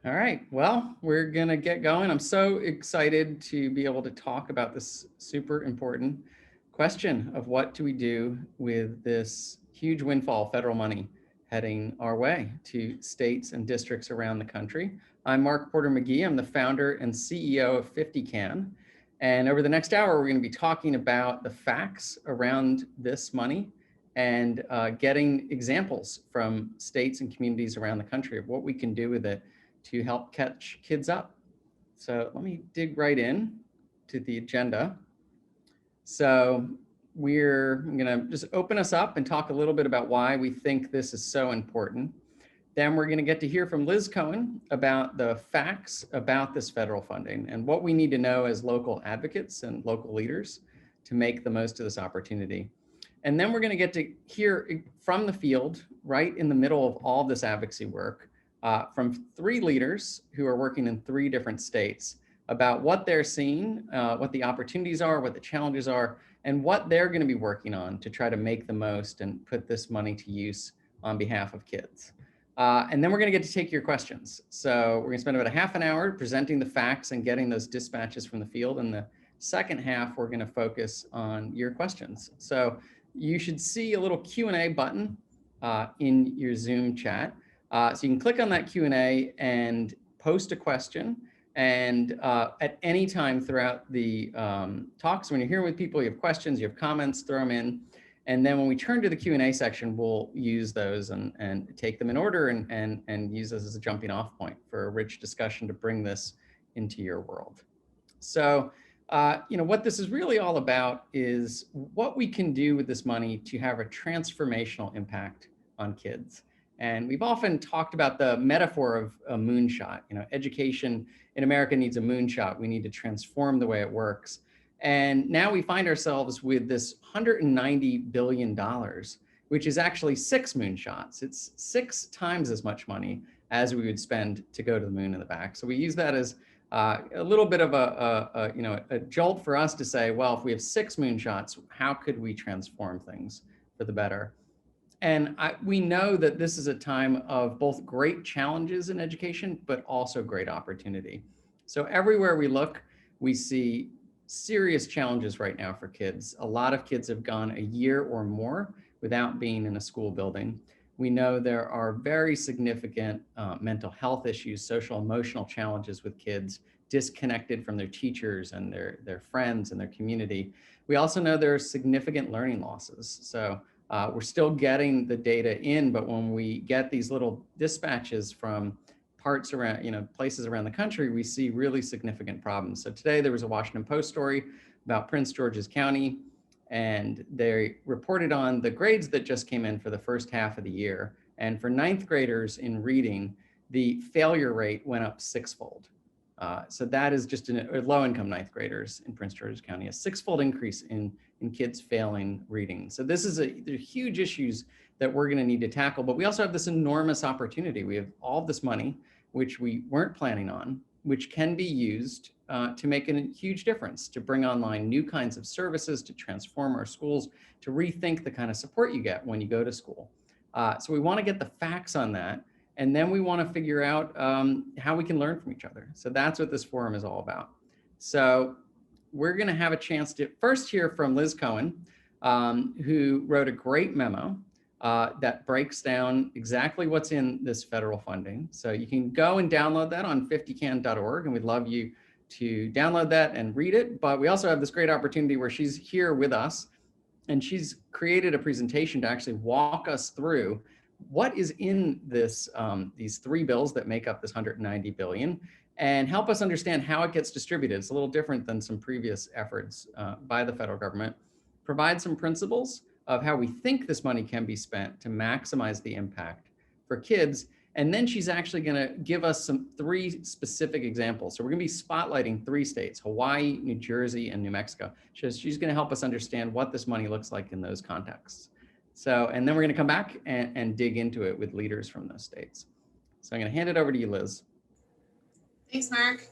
All right, well, we're gonna get going. I'm so excited to be able to talk about this super important question of what do we do with this huge windfall of federal money heading our way to states and districts around the country. I'm Marc Porter Magee. I'm the founder and CEO of 50CAN. And over the next hour, we're gonna be talking about the facts around this money and getting examples from states and communities around the country of what we can do with it to help catch kids up. So let me dig right in to the agenda. So I'm gonna just open us up and talk a little bit about why we think this is so important. Then we're gonna get to hear from Liz Cohen about the facts about this federal funding and what we need to know as local advocates and local leaders to make the most of this opportunity. And then we're gonna get to hear from the field, right in the middle of all this advocacy work, from 3 leaders who are working in 3 different states about what they're seeing, what the opportunities are, what the challenges are, and what they're going to be working on to try to make the most and put this money to use on behalf of kids. And then we're going to get to take your questions. So we're going to spend about a half an hour presenting the facts and getting those dispatches from the field. And the second half, we're going to focus on your questions. So you should see a little Q&A button in your Zoom chat. So you can click on that Q&A and post a question. And at any time throughout the talks, when you're here with people, you have questions, you have comments, throw them in. And then when we turn to the Q&A section, we'll use those and take them in order and use those as a jumping off point for a rich discussion to bring this into your world. So, what this is really all about is what we can do with this money to have a transformational impact on kids. And we've often talked about the metaphor of a moonshot. Education in America needs a moonshot. We need to transform the way it works. And now we find ourselves with this $190 billion, which is actually 6 moonshots. It's 6 times as much money as we would spend to go to the moon in the back. So we use that as a little bit of a jolt for us to say, well, if we have 6 moonshots, how could we transform things for the better? And we know that this is a time of both great challenges in education, but also great opportunity. So everywhere we look, we see serious challenges right now for kids. A lot of kids have gone a year or more without being in a school building. We know there are very significant mental health issues, social, emotional challenges with kids, disconnected from their teachers and their friends and their community. We also know there are significant learning losses. So we're still getting the data in, but when we get these little dispatches from parts around, places around the country, we see really significant problems. So today there was a Washington Post story about Prince George's County, and they reported on the grades that just came in for the first half of the year. And for 9th graders in reading, the failure rate went up 6-fold. So that is just low-income 9th graders in Prince George's County, a 6-fold increase in kids failing reading. So this is they're huge issues that we're going to need to tackle, but we also have this enormous opportunity. We have all this money, which we weren't planning on, which can be used to make a huge difference, to bring online new kinds of services, to transform our schools, to rethink the kind of support you get when you go to school. So we want to get the facts on that. And then we want to figure out how we can learn from each other. So that's what this forum is all about. So we're going to have a chance to first hear from Liz Cohen, who wrote a great memo that breaks down exactly what's in this federal funding. So you can go and download that on 50can.org, and we'd love you to download that and read it. But we also have this great opportunity where she's here with us, and she's created a presentation to actually walk us through what is in this these 3 bills that make up this $190 billion, and help us understand how it gets distributed. It's a little different than some previous efforts by the federal government. Provide some principles of how we think this money can be spent to maximize the impact for kids. And then she's actually going to give us 3 specific examples. So we're going to be spotlighting 3 states, Hawaii, New Jersey, and New Mexico. She's going to help us understand what this money looks like in those contexts. So, and then we're going to come back and dig into it with leaders from those states. So I'm going to hand it over to you, Liz. Thanks, Mark.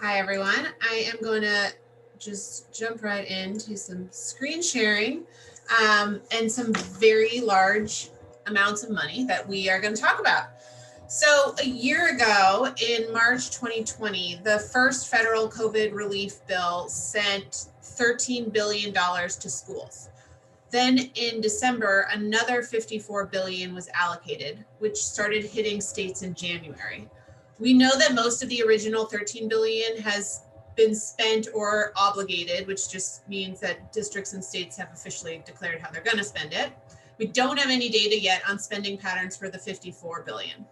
Hi, everyone. I am going to just jump right into some screen sharing and some very large amounts of money that we are going to talk about. So a year ago, in March 2020, the first federal COVID relief bill sent $13 billion to schools. Then in December, another $54 billion was allocated, which started hitting states in January. We know that most of the original $13 billion has been spent or obligated, which just means that districts and states have officially declared how they're going to spend it. We don't have any data yet on spending patterns for the $54 billion.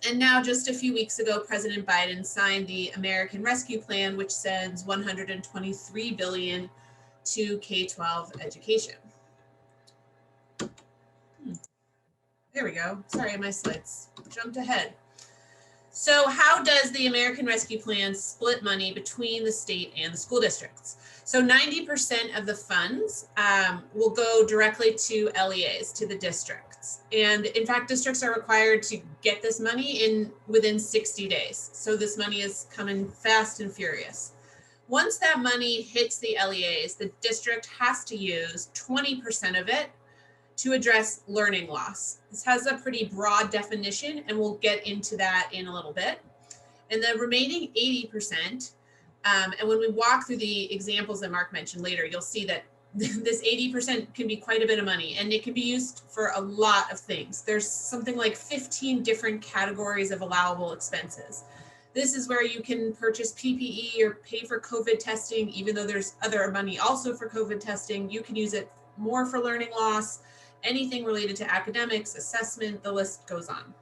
And now, just a few weeks ago, President Biden signed the American Rescue Plan, which sends $123 billion to K-12 education. There we go. Sorry, my slides jumped ahead. So how does the American Rescue Plan split money between the state and the school districts? So 90% of the funds will go directly to LEAs, to the districts. And in fact, districts are required to get this money within 60 days. So this money is coming fast and furious. Once that money hits the LEAs, the district has to use 20% of it to address learning loss. This has a pretty broad definition, and we'll get into that in a little bit. And the remaining 80%, and when we walk through the examples that Mark mentioned later, you'll see that this 80% can be quite a bit of money, and it can be used for a lot of things. There's something like 15 different categories of allowable expenses. This is where you can purchase PPE or pay for COVID testing, even though there's other money also for COVID testing. You can use it more for learning loss, anything related to academics, assessment, the list goes on.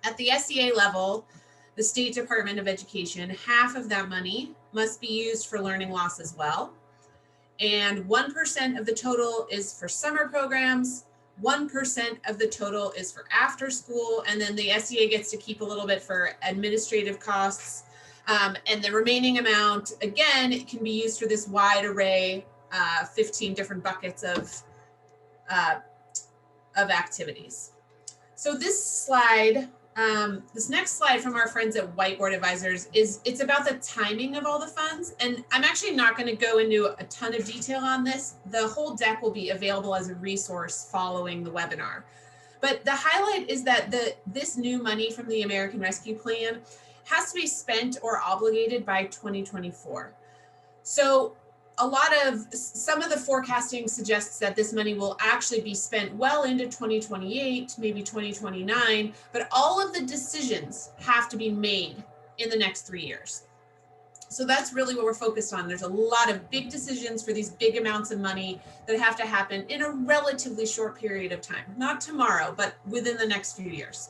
At the SEA level, the State Department of Education, half of that money must be used for learning loss as well. And 1% of the total is for summer programs, 1% of the total is for after school, and then the SEA gets to keep a little bit for administrative costs. And the remaining amount, again, it can be used for this wide array, 15 different buckets of activities. So this slide, this next slide from our friends at Whiteboard Advisors it's about the timing of all the funds. And I'm actually not going to go into a ton of detail on this. The whole deck will be available as a resource following the webinar. But the highlight is that this new money from the American Rescue Plan has to be spent or obligated by 2024. So some of the forecasting suggests that this money will actually be spent well into 2028, maybe 2029, but all of the decisions have to be made in the next 3 years. So that's really what we're focused on. There's a lot of big decisions for these big amounts of money that have to happen in a relatively short period of time. Not tomorrow, but within the next few years.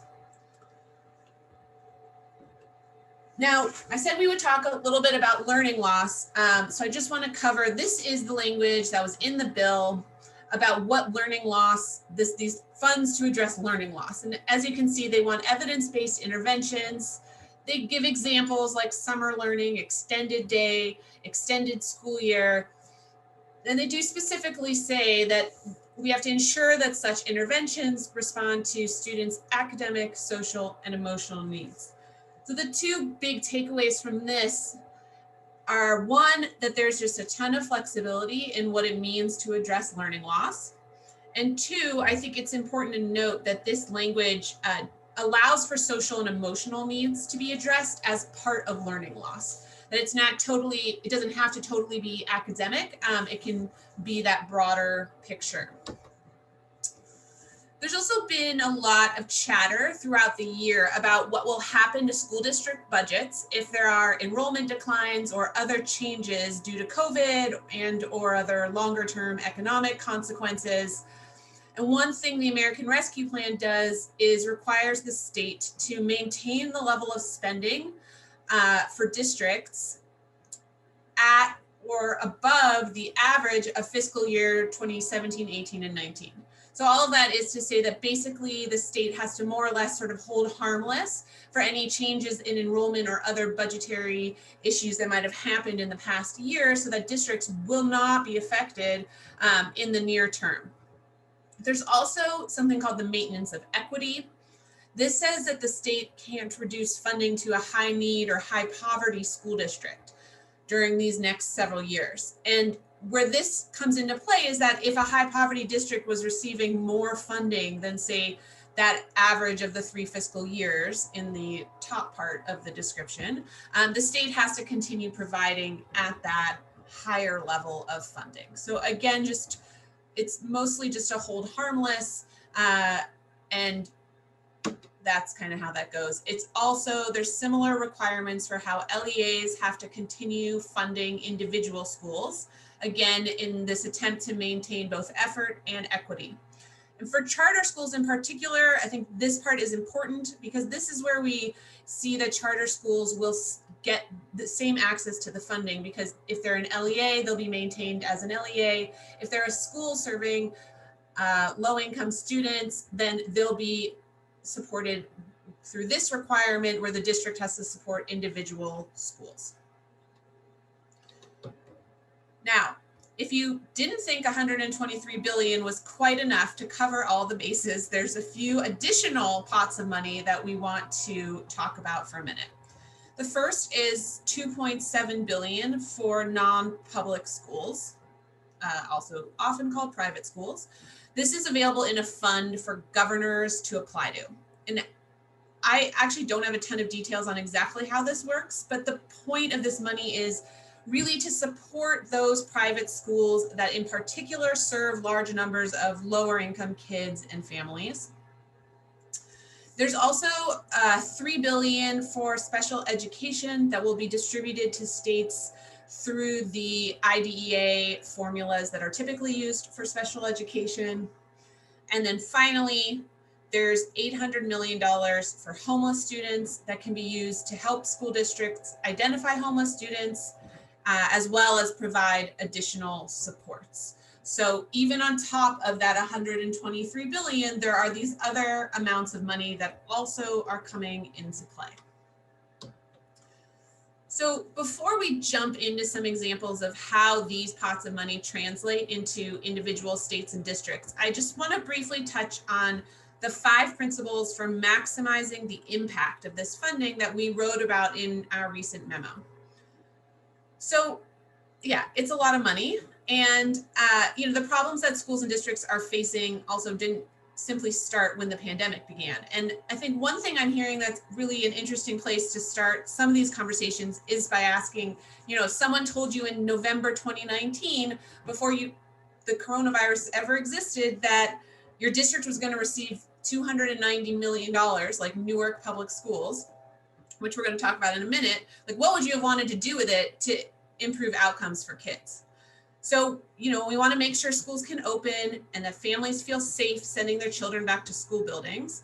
Now, I said we would talk a little bit about learning loss. So I just want to cover, this is the language that was in the bill about what learning loss, these funds to address learning loss. And as you can see, they want evidence-based interventions. They give examples like summer learning, extended day, extended school year. And they do specifically say that we have to ensure that such interventions respond to students' academic, social, and emotional needs. So the two big takeaways from this are, one, that there's just a ton of flexibility in what it means to address learning loss. And two, I think it's important to note that this language allows for social and emotional needs to be addressed as part of learning loss. That it's not totally, it doesn't have to totally be academic. It can be that broader picture. There's also been a lot of chatter throughout the year about what will happen to school district budgets if there are enrollment declines or other changes due to COVID and or other longer term economic consequences. And one thing the American Rescue Plan does is requires the state to maintain the level of spending for districts at or above the average of fiscal year 2017, 18, and 19. So all of that is to say that basically the state has to more or less sort of hold harmless for any changes in enrollment or other budgetary issues that might have happened in the past year, so that districts will not be affected in the near term. There's also something called the maintenance of equity. This says that the state can't reduce funding to a high need or high poverty school district during these next several years. And where this comes into play is that if a high poverty district was receiving more funding than, say, that average of the 3 fiscal years in the top part of the description, the state has to continue providing at that higher level of funding. So again, it's mostly just a hold harmless, and that's kind of how that goes. It's also, there's similar requirements for how LEAs have to continue funding individual schools, again, in this attempt to maintain both effort and equity. And for charter schools in particular, I think this part is important because this is where we see that charter schools will get the same access to the funding, because if they're an LEA, they'll be maintained as an LEA. If they're a school serving low-income students, then they'll be supported through this requirement where the district has to support individual schools. Now, if you didn't think 123 billion was quite enough to cover all the bases, there's a few additional pots of money that we want to talk about for a minute. The first is 2.7 billion for non-public schools, also often called private schools. This is available in a fund for governors to apply to. And I actually don't have a ton of details on exactly how this works, but the point of this money is really to support those private schools that in particular serve large numbers of lower income kids and families. There's also 3 billion for special education that will be distributed to states through the IDEA formulas that are typically used for special education. And then finally, there's $800 million for homeless students that can be used to help school districts identify homeless students, as well as provide additional supports. So even on top of that 123 billion, there are these other amounts of money that also are coming into play. So before we jump into some examples of how these pots of money translate into individual states and districts, I just want to briefly touch on the 5 principles for maximizing the impact of this funding that we wrote about in our recent memo. So yeah, it's a lot of money. And the problems that schools and districts are facing also didn't simply start when the pandemic began. And I think one thing I'm hearing that's really an interesting place to start some of these conversations is by asking, if someone told you in November 2019, before the coronavirus ever existed, that your district was going to receive $290 million, like Newark Public Schools, which we're going to talk about in a minute, like what would you have wanted to do with it to improve outcomes for kids? So, we want to make sure schools can open and that families feel safe sending their children back to school buildings.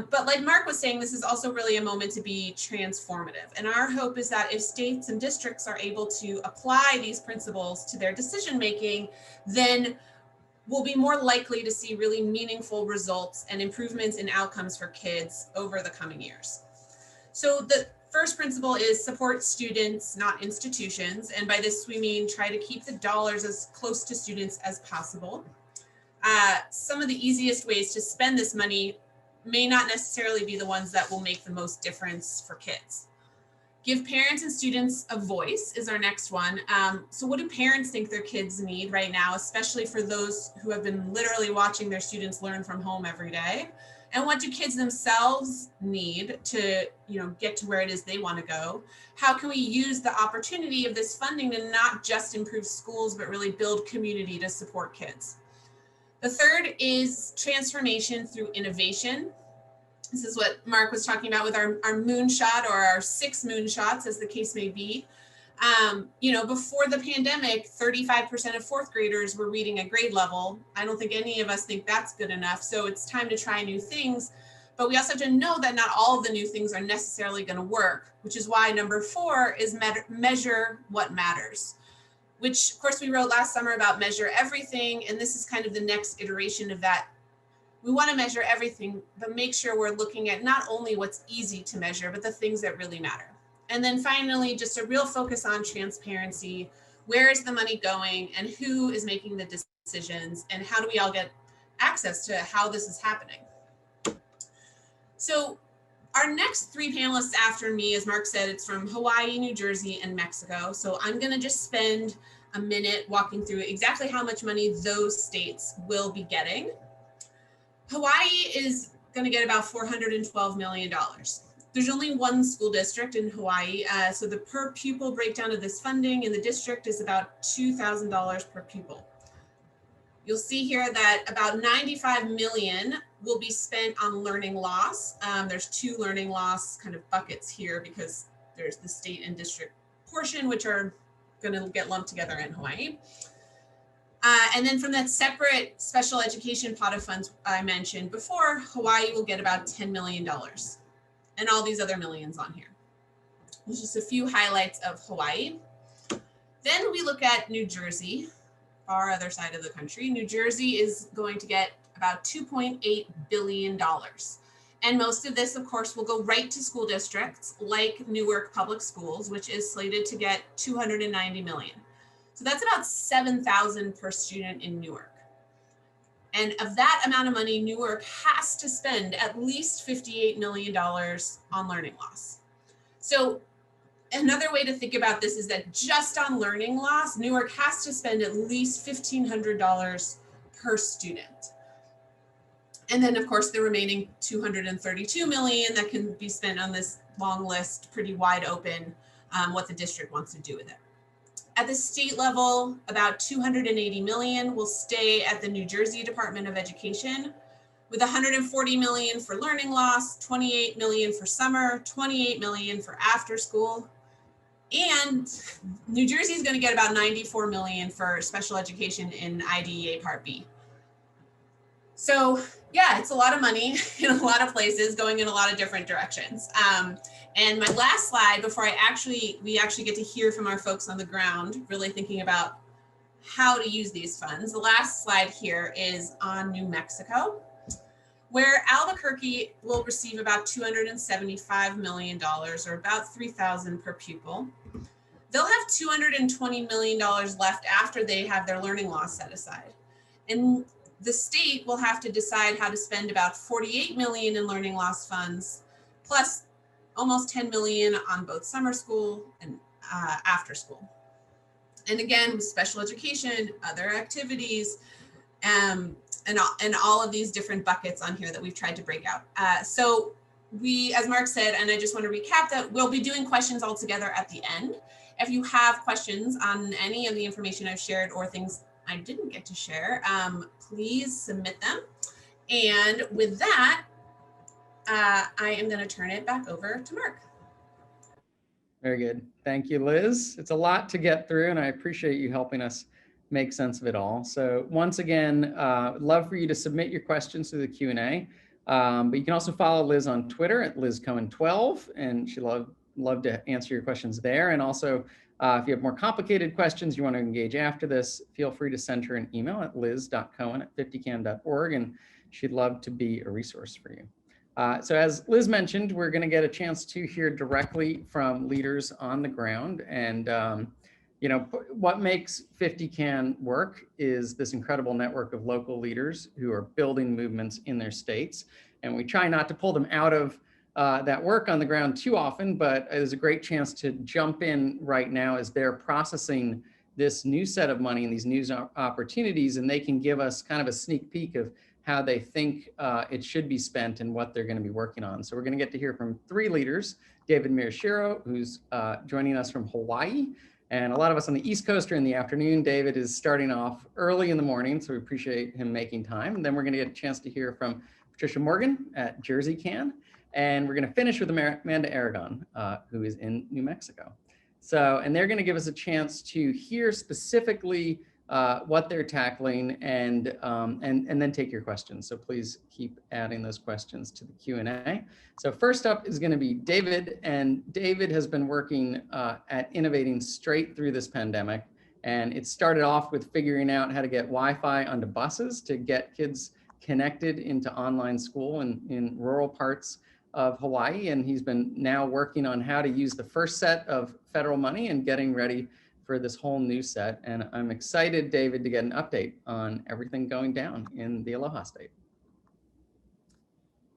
But like Mark was saying, this is also really a moment to be transformative. And our hope is that if states and districts are able to apply these principles to their decision-making, then we'll be more likely to see really meaningful results and improvements in outcomes for kids over the coming years. So the first principle is support students, not institutions. And by this, we mean try to keep the dollars as close to students as possible. Some of the easiest ways to spend this money may not necessarily be the ones that will make the most difference for kids. Give parents and students a voice is our next one. So what do parents think their kids need right now, especially for those who have been literally watching their students learn from home every day? And what do kids themselves need to, get to where it is they want to go? How can we use the opportunity of this funding to not just improve schools, but really build community to support kids? The third is transformation through innovation. This is what Mark was talking about with our moonshot, or our 6 moonshots, as the case may be. Before the pandemic, 35% of 4th graders were reading at grade level. I don't think any of us think that's good enough. So it's time to try new things. But we also have to know that not all of the new things are necessarily going to work, which is why number 4 is measure what matters, which of course we wrote last summer about measure everything. And this is kind of the next iteration of that. We want to measure everything, but make sure we're looking at not only what's easy to measure, but the things that really matter. And then finally, just a real focus on transparency. Where is the money going and who is making the decisions, and how do we all get access to how this is happening? So our next 3 panelists after me, as Mark said, it's from Hawaii, New Jersey, and Mexico. So I'm going to just spend a minute walking through exactly how much money those states will be getting. Hawaii is going to get about $412 million. There's only one school district in Hawaii, so the per pupil breakdown of this funding in the district is about $2,000 per pupil. You'll see here that about 95 million will be spent on learning loss. There's two learning loss kind of buckets here because there's the state and district portion, which are going to get lumped together in Hawaii. And then from that separate special education pot of funds I mentioned before, Hawaii will get about $10 million and all these other millions on here. There's just a few highlights of Hawaii. Then we look at New Jersey, our other side of the country. New Jersey is going to get about $2.8 billion. And most of this, of course, will go right to school districts like Newark Public Schools, which is slated to get $290 million. So that's about 7,000 per student in Newark. And of that amount of money, Newark has to spend at least $58 million on learning loss. So another way to think about this is that just on learning loss, Newark has to spend at least $1,500 per student. And then of course, the remaining $232 million that can be spent on this long list, pretty wide open, what the district wants to do with it. At the state level, about $280 million will stay at the New Jersey Department of Education, with $140 million for learning loss, $28 million for summer, $28 million for after school. And New Jersey is going to get about $94 million for special education in IDEA Part B. So yeah, it's a lot of money in a lot of places going in a lot of different directions. And my last slide before we actually get to hear from our folks on the ground, really thinking about how to use these funds. The last slide here is on New Mexico, where Albuquerque will receive about $275 million or about $3,000 per pupil. They'll have $220 million left after they have their learning loss set aside. And the state will have to decide how to spend about $48 million in learning loss funds, plus almost $10 million on both summer school and after school. And again, with special education, other activities, and all of these different buckets on here that we've tried to break out. So we, as Mark said, and I just want to recap that we'll be doing questions all together at the end. If you have questions on any of the information I've shared or things I didn't get to share, please submit them. And with that, I am going to turn it back over to Mark. Very good. Thank you, Liz. It's a lot to get through, and I appreciate you helping us make sense of it all. So once again, love for you to submit your questions to the Q&A, but you can also follow Liz on Twitter at LizCohen12, and she'd love to answer your questions there. And also, if you have more complicated questions you want to engage after this, feel free to send her an email at liz.cohen@50can.org, and she'd love to be a resource for you. So as Liz mentioned, we're going to get a chance to hear directly from leaders on the ground. And, you know, what makes 50CAN work is this incredible network of local leaders who are building movements in their states. And we try not to pull them out of that work on the ground too often, but it is a great chance to jump in right now as they're processing this new set of money and these new opportunities, and they can give us kind of a sneak peek of how they think it should be spent and what they're going to be working on. So we're going to get to hear from three leaders: David Miyashiro, who's joining us from Hawaii, and a lot of us on the East Coast are in the afternoon. David is starting off early in the morning, so we appreciate him making time. And then we're going to get a chance to hear from Patricia Morgan at JerseyCAN, and we're going to finish with Amanda Aragon, who is in New Mexico. So, and they're going to give us a chance to hear specifically what they're tackling and then take your questions. So please keep adding those questions to the Q&A. So first up is going to be David, and David has been working at innovating straight through this pandemic. And it started off with figuring out how to get Wi-Fi onto buses to get kids connected into online school in rural parts of Hawaii. And he's been now working on how to use the first set of federal money and getting ready for this whole new set. And I'm excited, David, to get an update on everything going down in the Aloha State.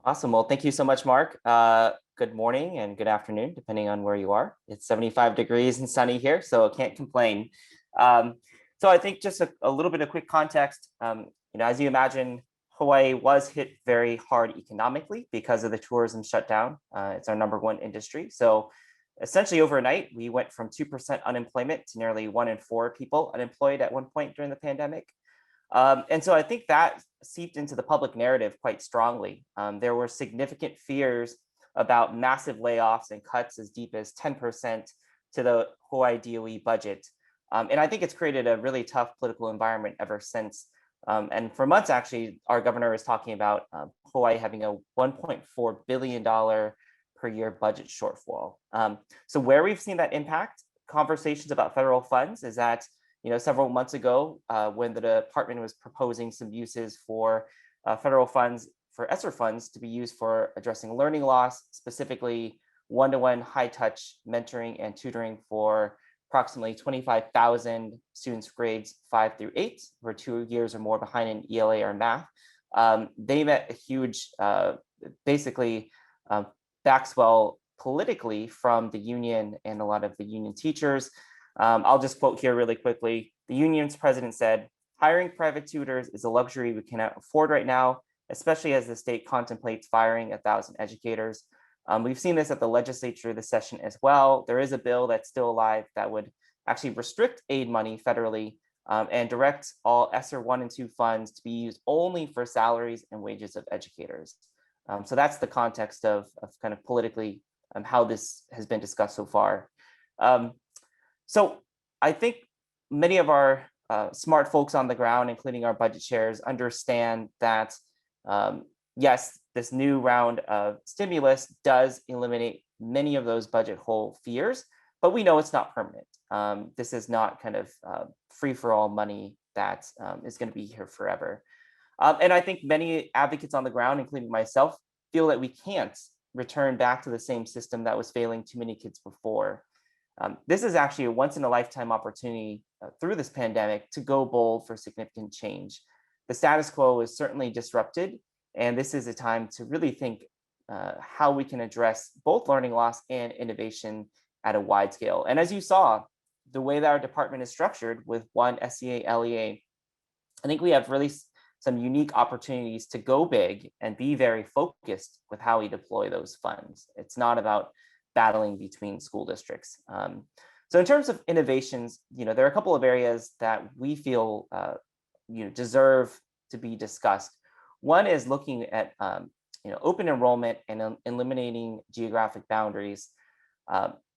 Awesome. Well, thank you so much, Mark. Good morning and good afternoon, depending on where you are. It's 75 degrees and sunny here, so I can't complain. So I think just a little bit of quick context. As you imagine, Hawaii was hit very hard economically because of the tourism shutdown. It's our #1 industry. So essentially overnight, we went from 2% unemployment to nearly 1 in 4 people unemployed at one point during the pandemic. And so I think that seeped into the public narrative quite strongly. There were significant fears about massive layoffs and cuts as deep as 10% to the Hawaii DOE budget. And I think it's created a really tough political environment ever since. And for months, actually, our governor is talking about Hawaii having a $1.4 billion per year budget shortfall. So where we've seen that impact conversations about federal funds is that, several months ago, when the department was proposing some uses for federal funds, for ESSER funds to be used for addressing learning loss, specifically one-to-one high-touch mentoring and tutoring for approximately 25,000 students grades 5 through 8, who are 2 years or more behind in ELA or math. They met a huge, backswell politically from the union and a lot of the union teachers. I'll just quote here really quickly. The union's president said, "Hiring private tutors is a luxury we cannot afford right now, especially as the state contemplates firing 1,000 educators." We've seen this at the legislature this session as well. There is a bill that's still alive that would actually restrict aid money federally and direct all ESSER 1 and 2 funds to be used only for salaries and wages of educators. So that's the context of kind of politically how this has been discussed so far. So I think many of our smart folks on the ground, including our budget chairs, understand that yes, this new round of stimulus does eliminate many of those budget hole fears, but we know it's not permanent. This is not kind of free-for-all money that is going to be here forever. And I think many advocates on the ground, including myself, feel that we can't return back to the same system that was failing too many kids before. This is actually a once-in-a-lifetime opportunity through this pandemic to go bold for significant change. The status quo is certainly disrupted, and this is a time to really think how we can address both learning loss and innovation at a wide scale. And as you saw, the way that our department is structured with one SEA LEA, I think we have really some unique opportunities to go big and be very focused with how we deploy those funds. It's not about battling between school districts. So in terms of innovations, there are a couple of areas that we feel deserve to be discussed. One is looking at open enrollment and eliminating geographic boundaries.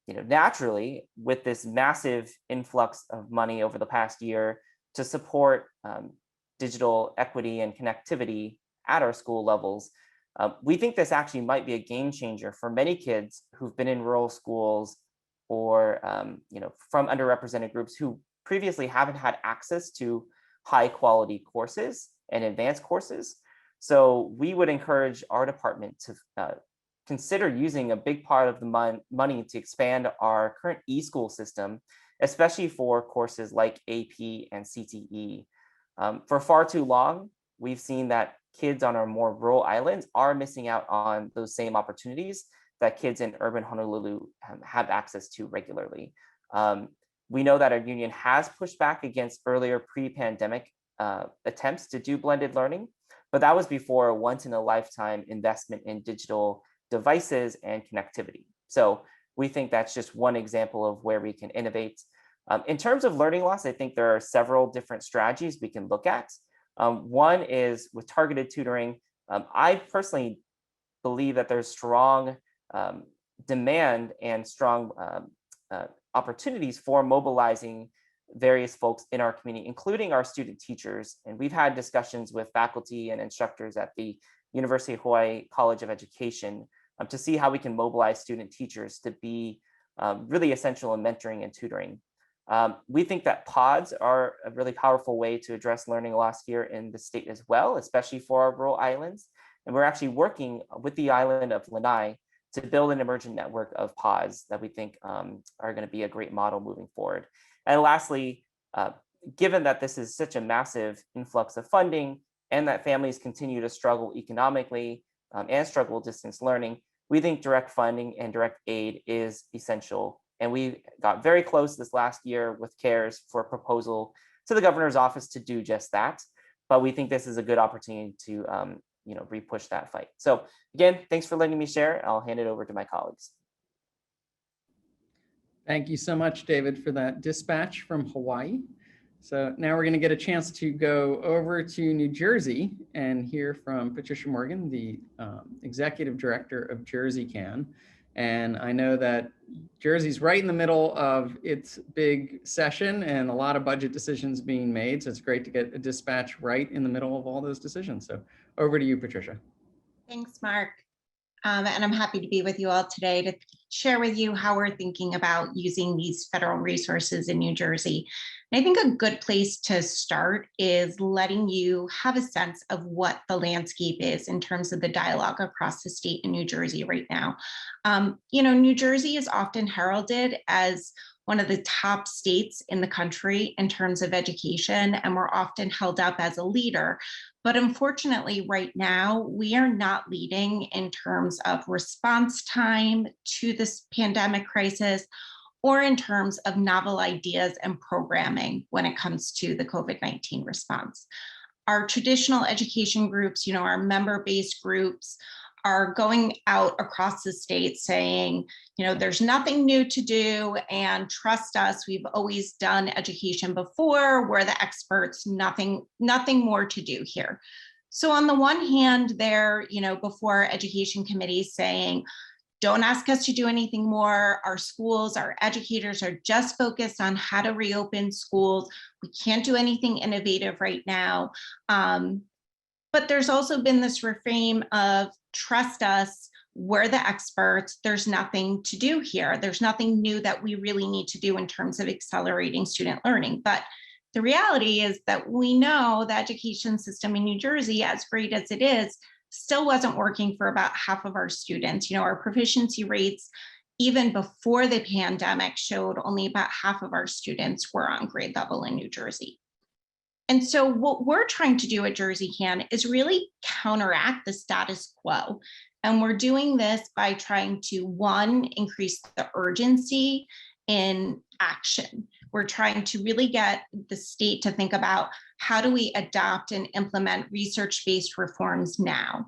Naturally, with this massive influx of money over the past year to support digital equity and connectivity at our school levels, we think this actually might be a game changer for many kids who've been in rural schools or from underrepresented groups who previously haven't had access to high quality courses and advanced courses. So we would encourage our department to consider using a big part of the money to expand our current e-school system, especially for courses like AP and CTE. For far too long, we've seen that kids on our more rural islands are missing out on those same opportunities that kids in urban Honolulu have access to regularly. We know that our union has pushed back against earlier pre-pandemic attempts to do blended learning, but that was before a once-in-a-lifetime investment in digital devices and connectivity. So we think that's just one example of where we can innovate. In terms of learning loss, I think there are several different strategies we can look at. One is with targeted tutoring. I personally believe that there's strong demand and strong opportunities for mobilizing various folks in our community, including our student teachers. And we've had discussions with faculty and instructors at the University of Hawaii College of Education to see how we can mobilize student teachers to be really essential in mentoring and tutoring. We think that pods are a really powerful way to address learning loss here in the state as well, especially for our rural islands. And we're actually working with the island of Lanai to build an emergent network of pods that we think are going to be a great model moving forward. And lastly, given that this is such a massive influx of funding and that families continue to struggle economically and struggle with distance learning, we think direct funding and direct aid is essential. And we got very close this last year with CARES for a proposal to the governor's office to do just that. but we think this is a good opportunity to re-push that fight. So again, thanks for letting me share. I'll hand it over to my colleagues. Thank you so much, David, for that dispatch from Hawaii. So now we're going to get a chance to go over to New Jersey and hear from Patricia Morgan, the Executive Director of JerseyCAN. And I know that Jersey's right in the middle of its big session and a lot of budget decisions being made. So it's great to get a dispatch right in the middle of all those decisions. So over to you, Patricia. Thanks, Mark. And I'm happy to be with you all today to share with you how we're thinking about using these federal resources in New Jersey. And I think a good place to start is letting you have a sense of what the landscape is in terms of the dialogue across the state in New Jersey right now. New Jersey is often heralded as one of the top states in the country in terms of education, and we're often held up as a leader. But unfortunately, right now, we are not leading in terms of response time to this pandemic crisis or in terms of novel ideas and programming when it comes to the COVID-19 response. Our traditional education groups, our member-based groups, are going out across the state saying, there's nothing new to do and trust us, we've always done education before, we're the experts, nothing more to do here. So on the one hand, they're, before education committees saying, don't ask us to do anything more. Our schools, our educators are just focused on how to reopen schools. We can't do anything innovative right now. But there's also been this refrain of trust us, we're the experts, there's nothing to do here. There's nothing new that we really need to do in terms of accelerating student learning. But the reality is that we know the education system in New Jersey, as great as it is, still wasn't working for about half of our students. Our proficiency rates, even before the pandemic, showed only about half of our students were on grade level in New Jersey. And so what we're trying to do at JerseyCAN is really counteract the status quo. And we're doing this by trying to, one, increase the urgency in action. We're trying to really get the state to think about how do we adopt and implement research-based reforms now?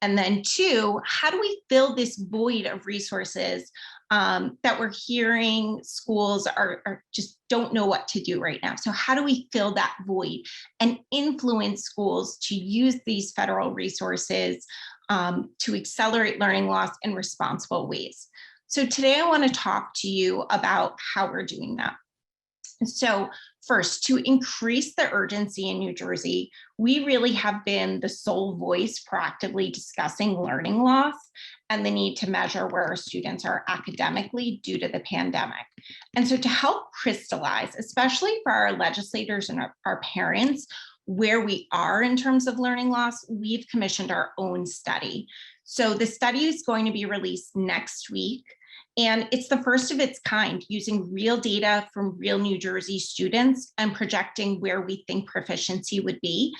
And then two, how do we fill this void of resources that we're hearing schools are just don't know what to do right now? So how do we fill that void and influence schools to use these federal resources to accelerate learning loss in responsible ways? So today I want to talk to you about how we're doing that. So first, to increase the urgency in New Jersey, we really have been the sole voice proactively discussing learning loss and the need to measure where our students are academically due to the pandemic. And so to help crystallize, especially for our legislators and our parents, where we are in terms of learning loss, we've commissioned our own study. So the study is going to be released next week. And it's the first of its kind, using real data from real New Jersey students and projecting where we think proficiency would be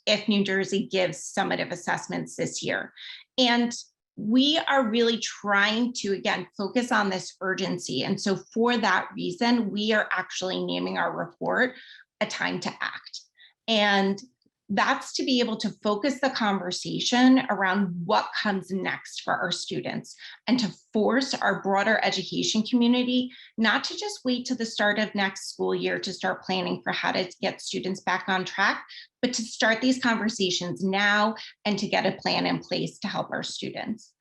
if New Jersey gives summative assessments this year. And we are really trying to, again, focus on this urgency. And so for that reason, we are actually naming our report A Time to Act. And that's to be able to focus the conversation around what comes next for our students and to force our broader education community not to just wait to the start of next school year to start planning for how to get students back on track, but to start these conversations now and to get a plan in place to help our students.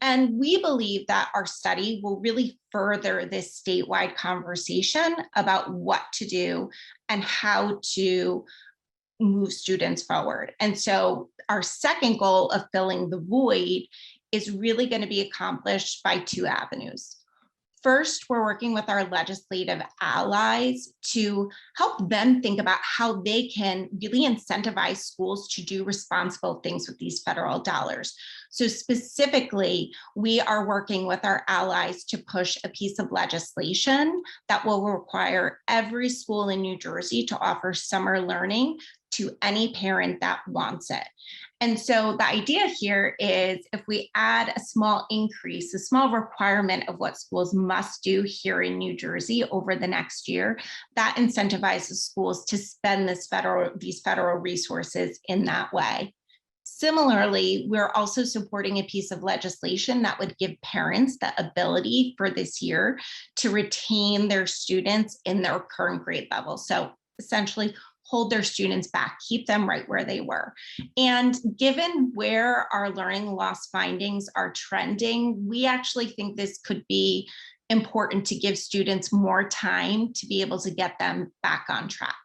And we believe that our study will really further this statewide conversation about what to do and how to move students forward. And so our second goal of filling the void is really going to be accomplished by two avenues. First, we're working with our legislative allies to help them think about how they can really incentivize schools to do responsible things with these federal dollars. So specifically, we are working with our allies to push a piece of legislation that will require every school in New Jersey to offer summer learning to any parent that wants it. And so the idea here is if we add a small increase, a small requirement of what schools must do here in New Jersey over the next year, that incentivizes schools to spend these federal resources in that way. Similarly, we're also supporting a piece of legislation that would give parents the ability for this year to retain their students in their current grade level. So essentially, hold their students back, keep them right where they were. And given where our learning loss findings are trending, we actually think this could be important to give students more time to be able to get them back on track.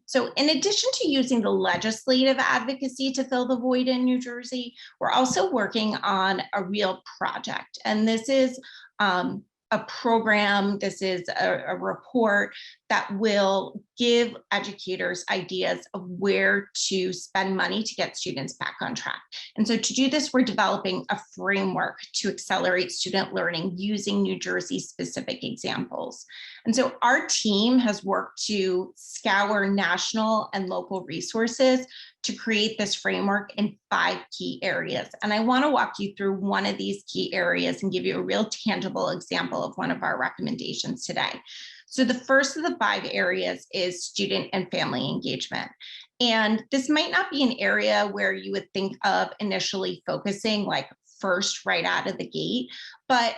So in addition to using the legislative advocacy to fill the void in New Jersey, we're also working on a real project. And this is a program, this is a report that will give educators ideas of where to spend money to get students back on track. And so to do this, we're developing a framework to accelerate student learning using New Jersey specific examples. And so our team has worked to scour national and local resources to create this framework in 5 key areas. And I want to walk you through one of these key areas and give you a real tangible example of one of our recommendations today. So the first of the 5 areas is student and family engagement. And this might not be an area where you would think of initially focusing like first right out of the gate, but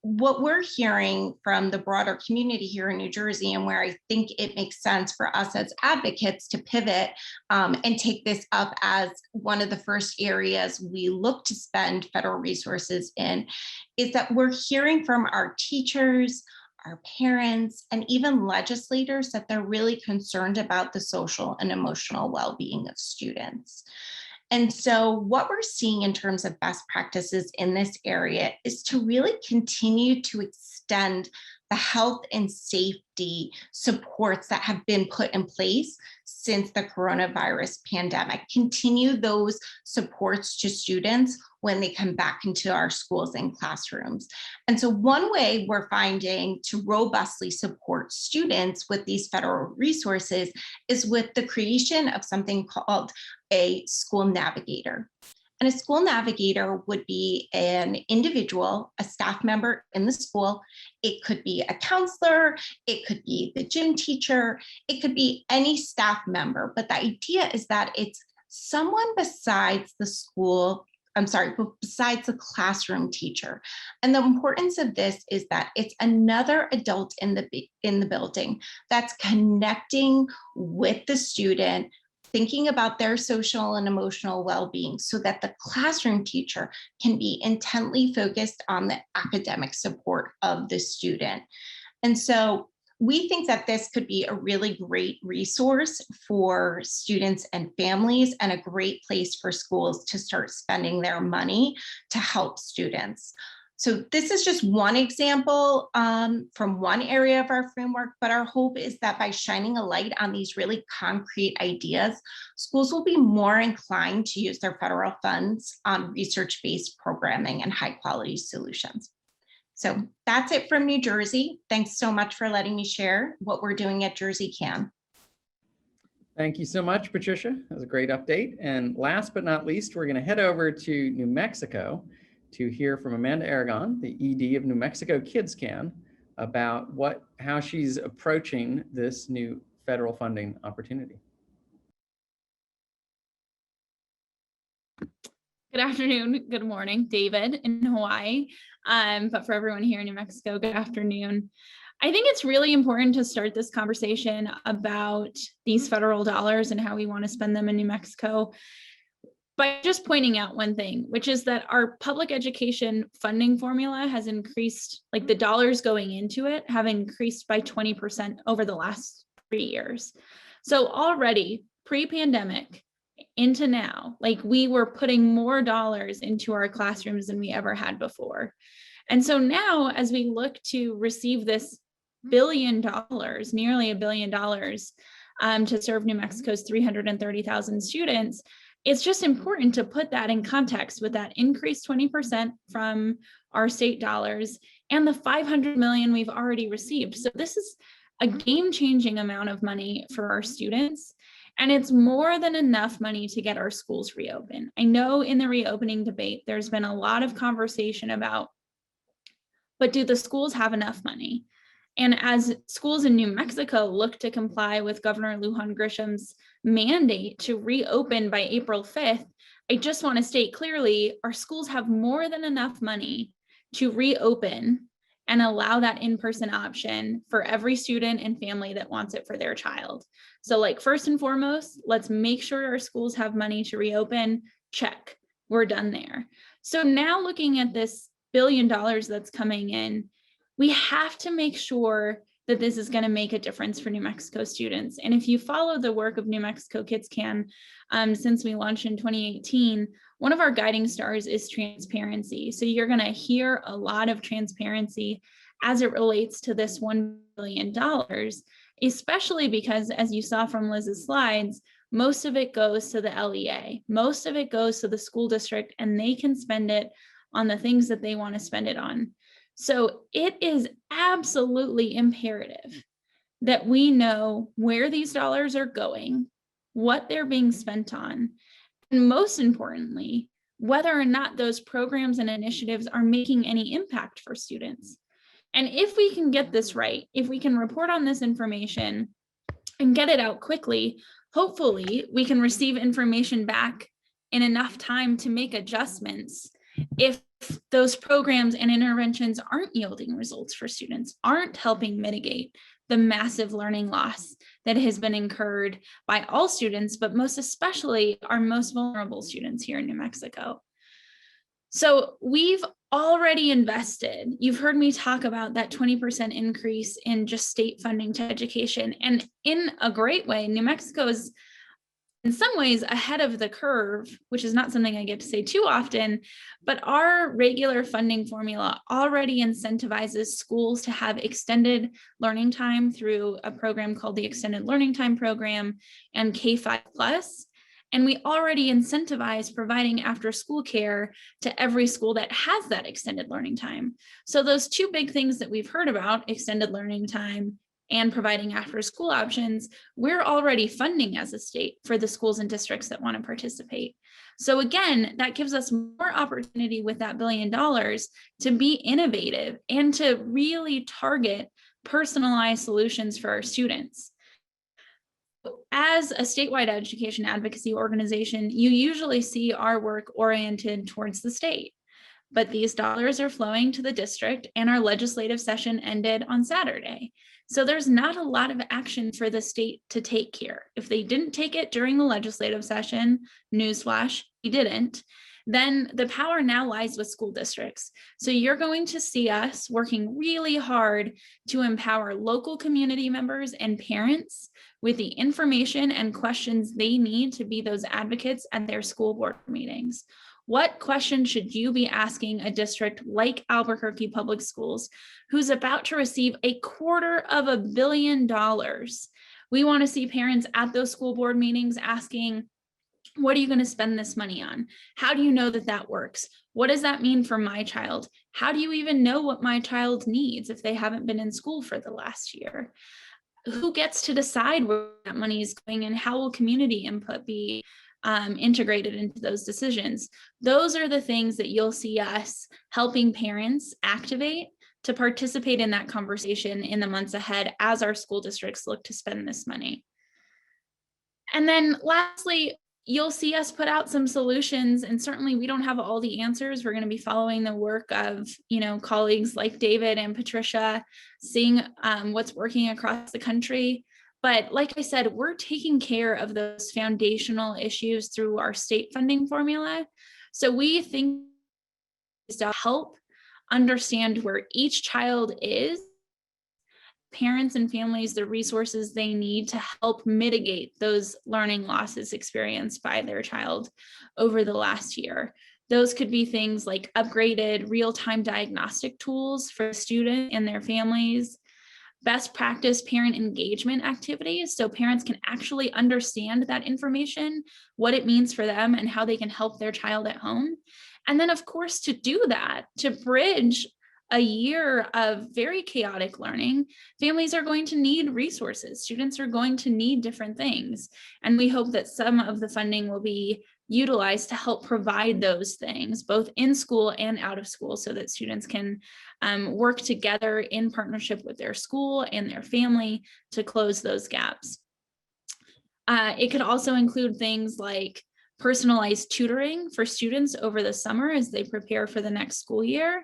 what we're hearing from the broader community here in New Jersey, and where I think it makes sense for us as advocates to pivot and take this up as one of the first areas we look to spend federal resources in, is that we're hearing from our teachers, our parents, and even legislators that they're really concerned about the social and emotional well-being of students. And so what we're seeing in terms of best practices in this area is to really continue to extend the health and safety supports that have been put in place since the coronavirus pandemic. Continue those supports to students when they come back into our schools and classrooms. And so one way we're finding to robustly support students with these federal resources is with the creation of something called a school navigator. And a school navigator would be an individual, a staff member in the school. It could be a counselor, it could be the gym teacher, it could be any staff member. But the idea is that it's someone besides the besides the classroom teacher. And the importance of this is that it's another adult in the building that's connecting with the student, thinking about their social and emotional well-being so that the classroom teacher can be intently focused on the academic support of the student. And so we think that this could be a really great resource for students and families, and a great place for schools to start spending their money to help students. So this is just one example from one area of our framework, but our hope is that by shining a light on these really concrete ideas, schools will be more inclined to use their federal funds on research-based programming and high-quality solutions. So that's it from New Jersey. Thanks so much for letting me share what we're doing at JerseyCAN. Thank you so much, Patricia. That was a great update. And last but not least, we're going to head over to New Mexico to hear from Amanda Aragon, the ED of NewMexicoKidsCAN, about how she's approaching this new federal funding opportunity. Good afternoon, good morning, David in Hawaii. But for everyone here in New Mexico, good afternoon. I think it's really important to start this conversation about these federal dollars and how we want to spend them in New Mexico by just pointing out one thing, which is that our public education funding formula has increased, like the dollars going into it have increased by 20% over the last 3 years. So already pre-pandemic into now, like we were putting more dollars into our classrooms than we ever had before. And so now as we look to receive this $1 billion, nearly $1 billion to serve New Mexico's 330,000 students, it's just important to put that in context with that increased 20% from our state dollars and the $500 million we've already received. So this is a game-changing amount of money for our students. And it's more than enough money to get our schools reopened. I know in the reopening debate, there's been a lot of conversation about, but do the schools have enough money? And as schools in New Mexico look to comply with Governor Lujan Grisham's mandate to reopen by April 5th, I just want to state clearly, our schools have more than enough money to reopen and allow that in-person option for every student and family that wants it for their child. So like first and foremost, let's make sure our schools have money to reopen. Check, we're done there. So now looking at this $1 billion that's coming in, we have to make sure that this is going to make a difference for New Mexico students. And if you follow the work of NewMexicoKidsCAN since we launched in 2018, one of our guiding stars is transparency. So you're going to hear a lot of transparency as it relates to this $1 billion, especially because, as you saw from Liz's slides, most of it goes to the LEA. Most of it goes to the school district, and they can spend it on the things that they want to spend it on. So it is absolutely imperative that we know where these dollars are going, what they're being spent on, and most importantly, whether or not those programs and initiatives are making any impact for students. And if we can get this right, if we can report on this information and get it out quickly, hopefully we can receive information back in enough time to make adjustments if those programs and interventions aren't yielding results for students, aren't helping mitigate the massive learning loss that has been incurred by all students, but most especially our most vulnerable students here in New Mexico. So we've already invested. You've heard me talk about that 20% increase in just state funding to education. And in a great way, New Mexico is in some ways ahead of the curve, which is not something I get to say too often, but our regular funding formula already incentivizes schools to have extended learning time through a program called the Extended Learning Time Program and K5+. And we already incentivize providing after school care to every school that has that extended learning time. So those two big things that we've heard about, extended learning time and providing after school options, we're already funding as a state for the schools and districts that want to participate. So again, that gives us more opportunity with that $1 billion to be innovative and to really target personalized solutions for our students. As a statewide education advocacy organization, you usually see our work oriented towards the state, but these dollars are flowing to the district, and our legislative session ended on Saturday. So there's not a lot of action for the state to take here. If they didn't take it during the legislative session, newsflash, they didn't, then the power now lies with school districts. So you're going to see us working really hard to empower local community members and parents with the information and questions they need to be those advocates at their school board meetings. What question should you be asking a district like Albuquerque Public Schools, who's about to receive $250 million? We want to see parents at those school board meetings asking, what are you going to spend this money on? How do you know that that works? What does that mean for my child? How do you even know what my child needs if they haven't been in school for the last year? Who gets to decide where that money is going, and how will community input be integrated into those decisions? Those are the things that you'll see us helping parents activate to participate in that conversation in the months ahead as our school districts look to spend this money. And then lastly, you'll see us put out some solutions, and certainly we don't have all the answers. We're going to be following the work of, colleagues like David and Patricia, seeing what's working across the country. But like I said, we're taking care of those foundational issues through our state funding formula. So we think to help understand where each child is, parents and families the resources they need to help mitigate those learning losses experienced by their child over the last year. Those could be things like upgraded real-time diagnostic tools for the student and their families, best practice parent engagement activities so parents can actually understand that information, what it means for them, and how they can help their child at home. And then, of course, to do that, to bridge a year of very chaotic learning, families are going to need resources. Students are going to need different things. And we hope that some of the funding will be utilized to help provide those things, both in school and out of school, so that students can work together in partnership with their school and their family to close those gaps. It could also include things like personalized tutoring for students over the summer as they prepare for the next school year,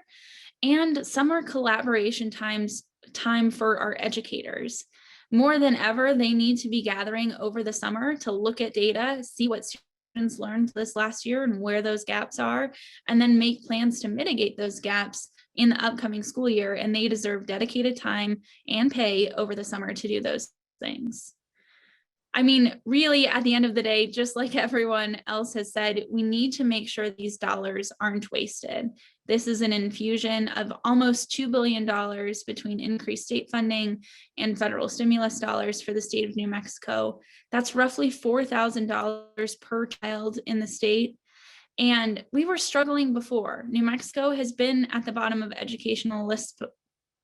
and summer collaboration time for our educators. More than ever, they need to be gathering over the summer to look at data, see what students learned this last year and where those gaps are, and then make plans to mitigate those gaps in the upcoming school year. And they deserve dedicated time and pay over the summer to do those things. I mean, really, at the end of the day, just like everyone else has said, we need to make sure these dollars aren't wasted. This is an infusion of almost $2 billion between increased state funding and federal stimulus dollars for the state of New Mexico. That's roughly $4,000 per child in the state. And we were struggling before. New Mexico has been at the bottom of educational lists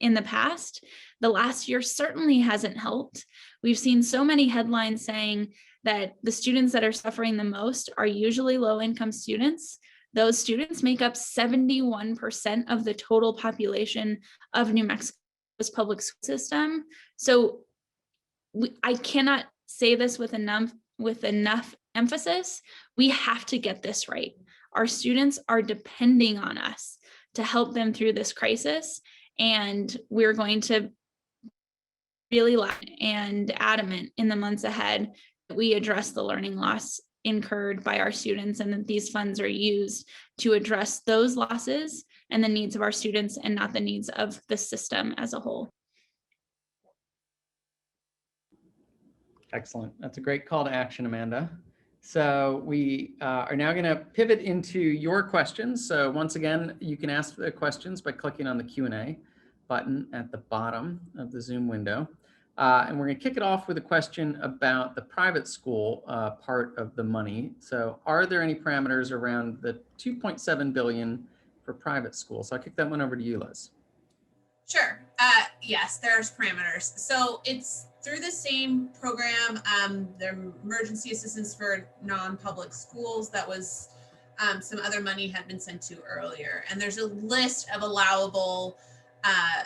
in the past. The last year certainly hasn't helped. We've seen so many headlines saying that the students that are suffering the most are usually low-income students. Those students make up 71% of the total population of New Mexico's public school system. So I cannot say this with enough emphasis. We have to get this right. Our students are depending on us to help them through this crisis. And we're going to really loud and adamant in the months ahead that we address the learning loss incurred by our students, and that these funds are used to address those losses and the needs of our students and not the needs of the system as a whole. Excellent. That's a great call to action, Amanda. So we are now going to pivot into your questions. So once again, you can ask the questions by clicking on the Q&A button at the bottom of the Zoom window. And we're going to kick it off with a question about the private school part of the money. So are there any parameters around the $2.7 billion for private schools? So I'll kick that one over to you, Liz. Sure. Yes, there's parameters. So it's through the same program, the emergency assistance for non-public schools. That was some other money had been sent to earlier. And there's a list of allowable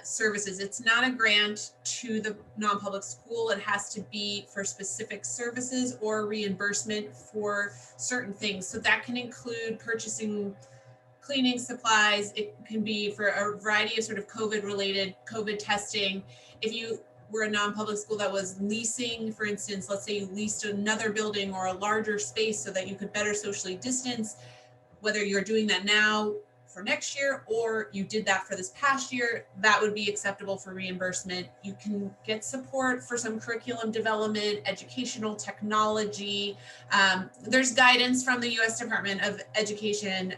services. It's not a grant to the non-public school. It has to be for specific services or reimbursement for certain things. So that can include purchasing cleaning supplies. It can be for a variety of sort of COVID-related COVID testing. If you were a non-public school that was leasing, for instance, let's say you leased another building or a larger space so that you could better socially distance, whether you're doing that now for next year or you did that for this past year, that would be acceptable for reimbursement. You can get support for some curriculum development, educational technology. There's guidance from the U.S. Department of Education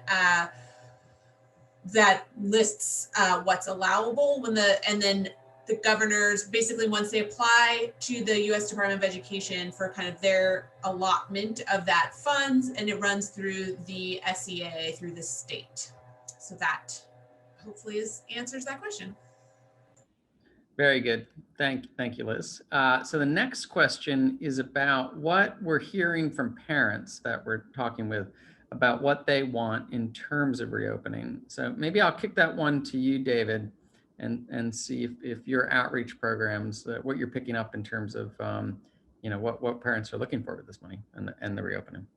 that lists what's allowable and then the governors, basically once they apply to the U.S. Department of Education for kind of their allotment of that funds, and it runs through the SEA through the state. So that hopefully answers that question. Very good. Thank you, Liz. So the next question is about what we're hearing from parents that we're talking with about what they want in terms of reopening. So maybe I'll kick that one to you, David, and see if your outreach programs, what you're picking up in terms of what parents are looking for with this money and the reopening.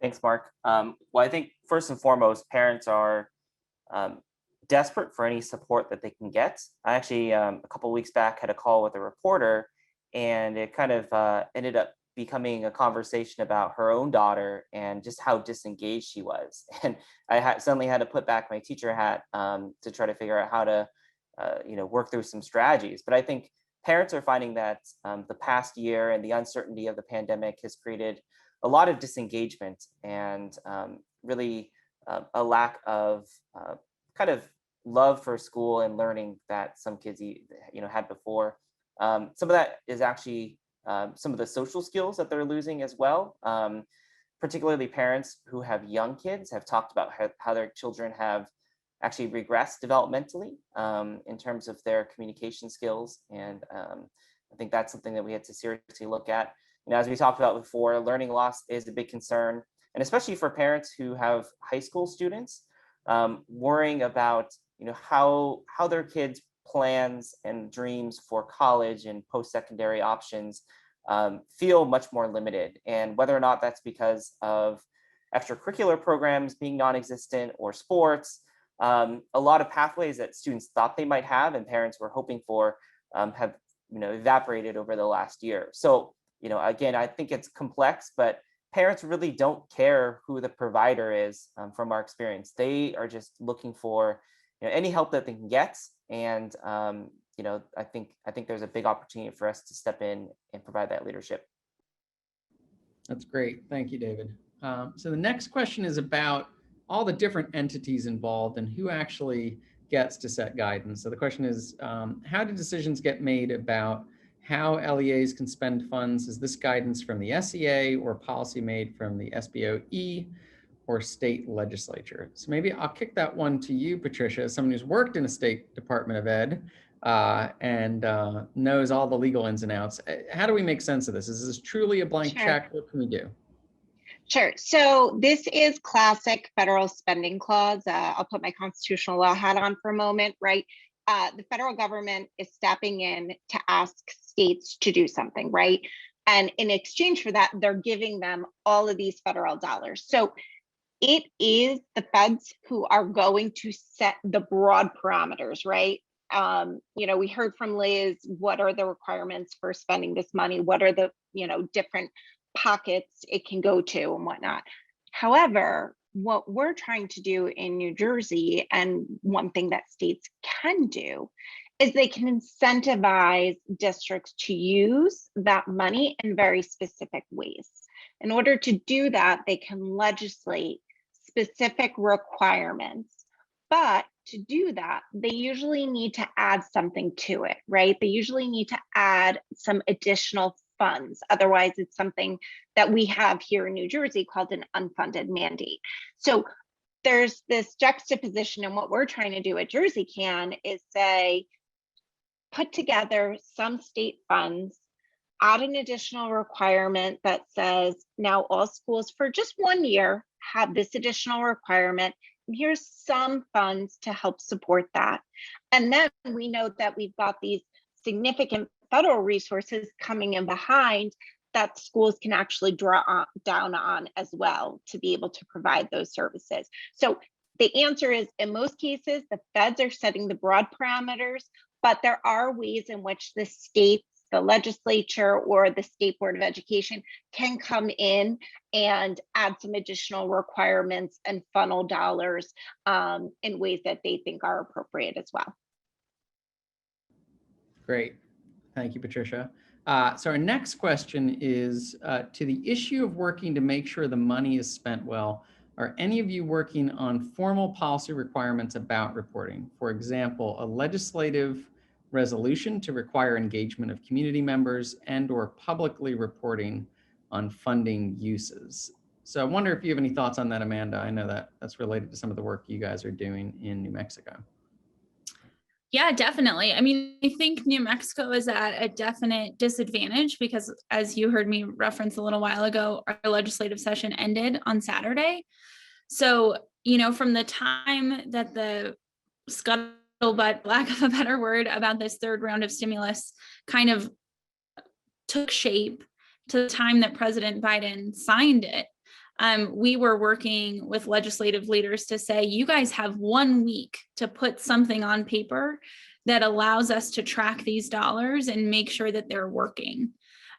Thanks, Mark. Well, I think first and foremost, parents are desperate for any support that they can get. I actually, a couple of weeks back, had a call with a reporter, and it kind of ended up becoming a conversation about her own daughter and just how disengaged she was. And I suddenly had to put back my teacher hat to try to figure out how to, work through some strategies. But I think parents are finding that the past year and the uncertainty of the pandemic has created a lot of disengagement and really a lack of kind of love for school and learning that some kids had before. Some of that is actually some of the social skills that they're losing as well. Particularly parents who have young kids have talked about how their children have actually regress developmentally in terms of their communication skills. And I think that's something that we had to seriously look at. As we talked about before, learning loss is a big concern, and especially for parents who have high school students, worrying about how their kids' plans and dreams for college and post-secondary options feel much more limited, and whether or not that's because of extracurricular programs being non-existent or sports. A lot of pathways that students thought they might have and parents were hoping for have evaporated over the last year. So again, I think it's complex, but parents really don't care who the provider is. From our experience, they are just looking for any help that they can get. And I think there's a big opportunity for us to step in and provide that leadership. That's great. Thank you, David. So the next question is about all the different entities involved and who actually gets to set guidance. So the question is, how do decisions get made about how LEAs can spend funds? Is this guidance from the SEA or policy made from the SBOE or state legislature? So maybe I'll kick that one to you, Patricia, as someone who's worked in a state Department of Ed and knows all the legal ins and outs. How do we make sense of this? Is this truly a blank check? What can we do? Sure. So this is classic federal spending clause. I'll put my constitutional law hat on for a moment, right? The federal government is stepping in to ask states to do something, right? And in exchange for that, they're giving them all of these federal dollars. So it is the feds who are going to set the broad parameters, right? We heard from Liz, what are the requirements for spending this money? What are the, different pockets it can go to and whatnot. However, what we're trying to do in New Jersey, and one thing that states can do, is they can incentivize districts to use that money in very specific ways. In order to do that, they can legislate specific requirements. But to do that, they usually need to add something to it, right? They usually need to add some additional funds. Otherwise, it's something that we have here in New Jersey called an unfunded mandate. So there's this juxtaposition, and what we're trying to do at JerseyCAN is say, put together some state funds, add an additional requirement that says now all schools for just 1 year have this additional requirement. And here's some funds to help support that. And then we know that we've got these significant federal resources coming in behind that schools can actually draw down on as well to be able to provide those services. So the answer is, in most cases, the feds are setting the broad parameters, but there are ways in which the states, the legislature, or the State Board of Education can come in and add some additional requirements and funnel dollars in ways that they think are appropriate as well. Great. Thank you, Patricia. So our next question is to the issue of working to make sure the money is spent well. Are any of you working on formal policy requirements about reporting? For example, a legislative resolution to require engagement of community members and/or publicly reporting on funding uses. So I wonder if you have any thoughts on that, Amanda. I know that that's related to some of the work you guys are doing in New Mexico. Yeah, definitely. I mean, I think New Mexico is at a definite disadvantage because, as you heard me reference a little while ago, our legislative session ended on Saturday. So, from the time that the scuttlebutt, lack of a better word, about this third round of stimulus kind of took shape to the time that President Biden signed it, we were working with legislative leaders to say, you guys have 1 week to put something on paper that allows us to track these dollars and make sure that they're working.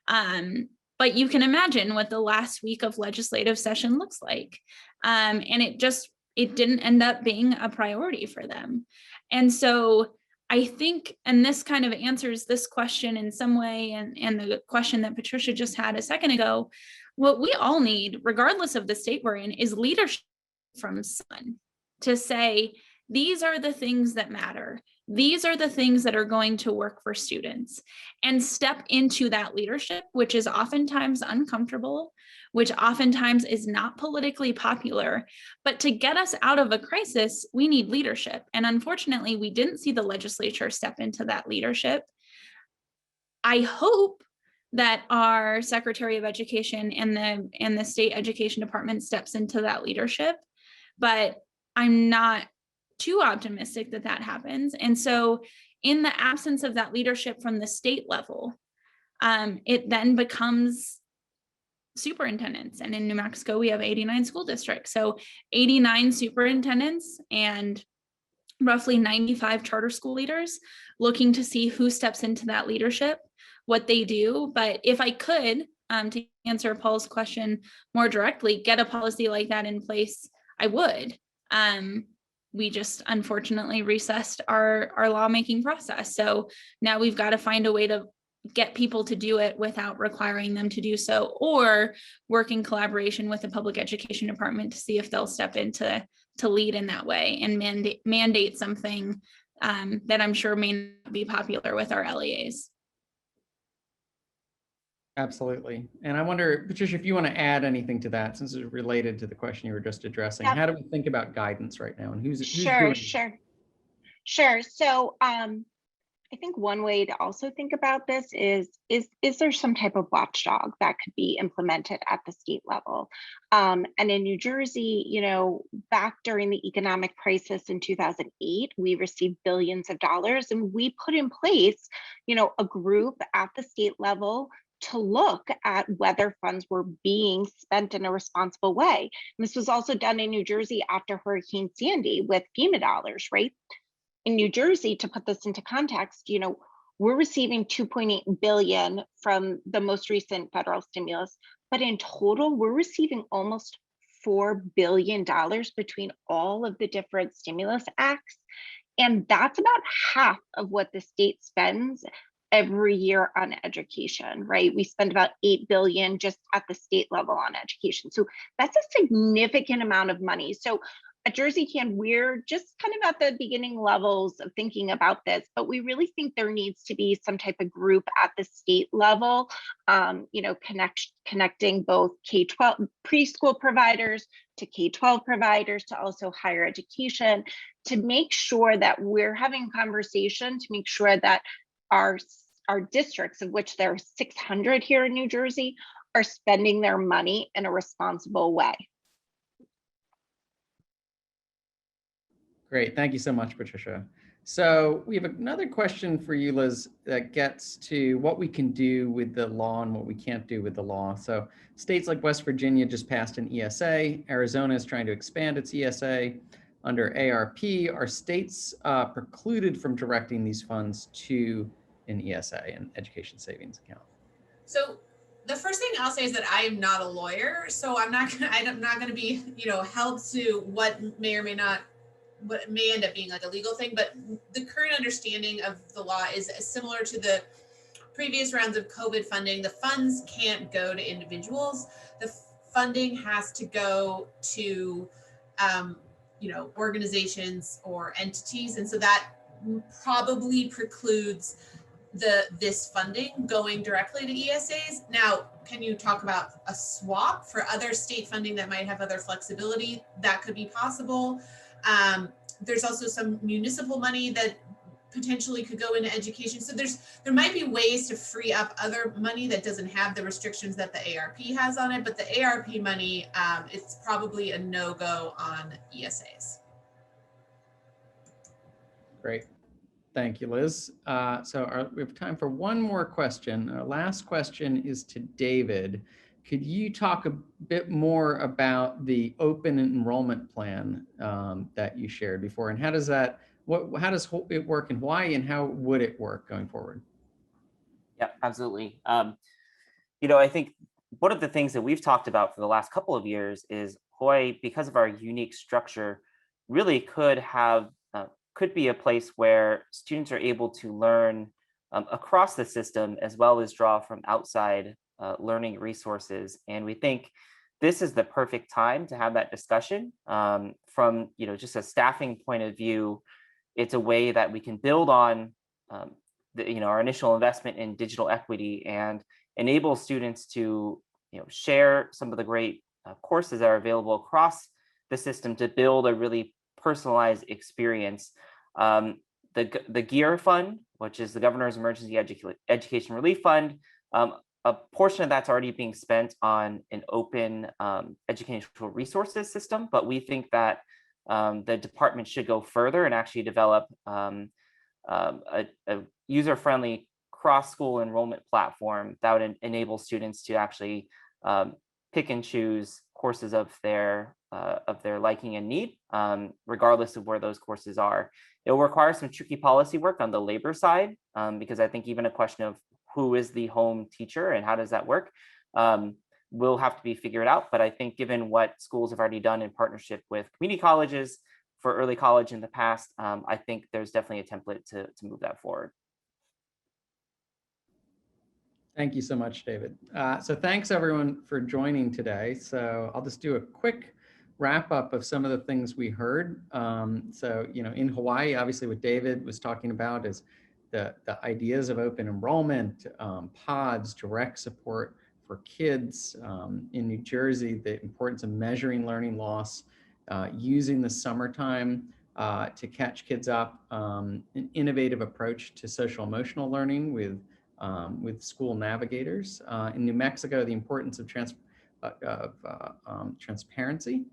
But you can imagine what the last week of legislative session looks like. And it didn't end up being a priority for them. And so I think, and this kind of answers this question in some way, and the question that Patricia just had a second ago, what we all need, regardless of the state we're in, is leadership from someone to say, these are the things that matter. These are the things that are going to work for students, and step into that leadership, which is oftentimes uncomfortable, which oftentimes is not politically popular. But to get us out of a crisis, we need leadership. And unfortunately, we didn't see the legislature step into that leadership. I hope that our Secretary of Education and the state education department steps into that leadership, but I'm not too optimistic that that happens. And so in the absence of that leadership from the state level, it then becomes superintendents. And in New Mexico, we have 89 school districts. So 89 superintendents and roughly 95 charter school leaders looking to see who steps into that leadership, what they do. But if I could, to answer Paul's question more directly, get a policy like that in place, I would. We just unfortunately recessed our lawmaking process. So now we've got to find a way to get people to do it without requiring them to do so, or work in collaboration with the public education department to see if they'll step in to lead in that way and mandate something that I'm sure may not be popular with our LEAs. Absolutely. And I wonder, Patricia, if you want to add anything to that, since it's related to the question you were just addressing. Yep. How do we think about guidance right now, and who's Sure, doing sure. So I think one way to also think about this is there some type of watchdog that could be implemented at the state level? And in New Jersey, you know, back during the economic crisis in 2008, we received billions of dollars, and we put in place, you know, a group at the state level to look at whether funds were being spent in a responsible way. And this was also done in New Jersey after Hurricane Sandy with FEMA dollars, right? In New Jersey, to put this into context, you know, we're receiving 2.8 billion from the most recent federal stimulus, but in total, we're receiving almost $4 billion between all of the different stimulus acts. And that's about half of what the state spends every year on education, right? We spend about 8 billion just at the state level on education. So that's a significant amount of money. So at JerseyCAN, we're just kind of at the beginning levels of thinking about this, but we really think there needs to be some type of group at the state level, you know, connecting both K-12 preschool providers to K-12 providers to also higher education, to make sure that we're having conversation, to make sure that our districts, of which there are 600 here in New Jersey, are spending their money in a responsible way. Great. Thank you so much, Patricia. So we have another question for you, Liz, that gets to what we can do with the law and what we can't do with the law. So states like West Virginia just passed an ESA. Arizona is trying to expand its ESA. Under ARP, are states precluded from directing these funds to an ESA, an education savings account? So the first thing I'll say is that I am not a lawyer, so I'm not gonna be, you know, held to what may or may not, what may end up being like a legal thing. But the current understanding of the law is similar to the previous rounds of COVID funding. The funds can't go to individuals. The funding has to go to, you know, organizations or entities, and so that probably precludes this funding going directly to ESAs. Now, can you talk about a swap for other state funding that might have other flexibility? That could be possible. There's also some municipal money that potentially could go into education. So there might be ways to free up other money that doesn't have the restrictions that the ARP has on it, but the ARP money, it's probably a no-go on ESAs. Great. Thank you, Liz. We have time for one more question. Our last question is to David. Could you talk a bit more about the open enrollment plan that you shared before, and how does it work in Hawaii, and how would it work going forward? Yeah, absolutely. You know, I think one of the things that we've talked about for the last couple of years is Hawaii, because of our unique structure, really could be a place where students are able to learn across the system, as well as draw from outside learning resources. And we think this is the perfect time to have that discussion. From, you know, just a staffing point of view, it's a way that we can build on our initial investment in digital equity and enable students to share some of the great courses that are available across the system to build a really personalized experience. The GEAR Fund, which is the Governor's Emergency Education Relief Fund, a portion of that's already being spent on an open educational resources system, but we think that the department should go further and actually develop a user-friendly cross-school enrollment platform that would enable students to actually pick and choose courses of their liking and need, regardless of where those courses are. It will require some tricky policy work on the labor side, because I think even a question of who is the home teacher and how does that work will have to be figured out. But I think given what schools have already done in partnership with community colleges for early college in the past, I think there's definitely a template to move that forward. Thank you so much, David. So thanks everyone for joining today. So I'll just do a quick wrap up of some of the things we heard. So, in Hawaii, obviously what David was talking about is the ideas of open enrollment, pods, direct support for kids. In New Jersey, the importance of measuring learning loss, using the summertime to catch kids up, an innovative approach to social emotional learning with school navigators. In New Mexico, the importance of transparency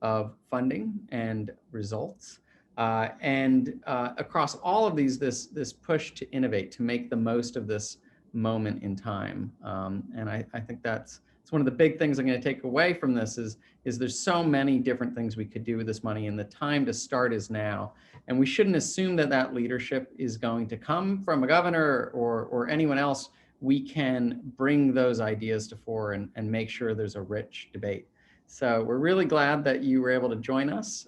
of funding and results. And across all of these, this push to innovate, to make the most of this moment in time. And I think it's one of the big things I'm going to take away from this is there's so many different things we could do with this money, and the time to start is now. And we shouldn't assume that leadership is going to come from a governor or anyone else. We can bring those ideas to fore and make sure there's a rich debate. So we're really glad that you were able to join us.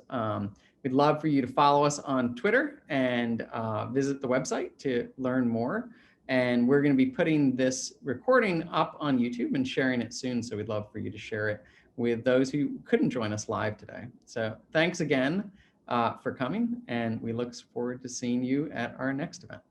We'd love for you to follow us on Twitter and visit the website to learn more. And we're going to be putting this recording up on YouTube and sharing it soon. So we'd love for you to share it with those who couldn't join us live today. So thanks again for coming, and we look forward to seeing you at our next event.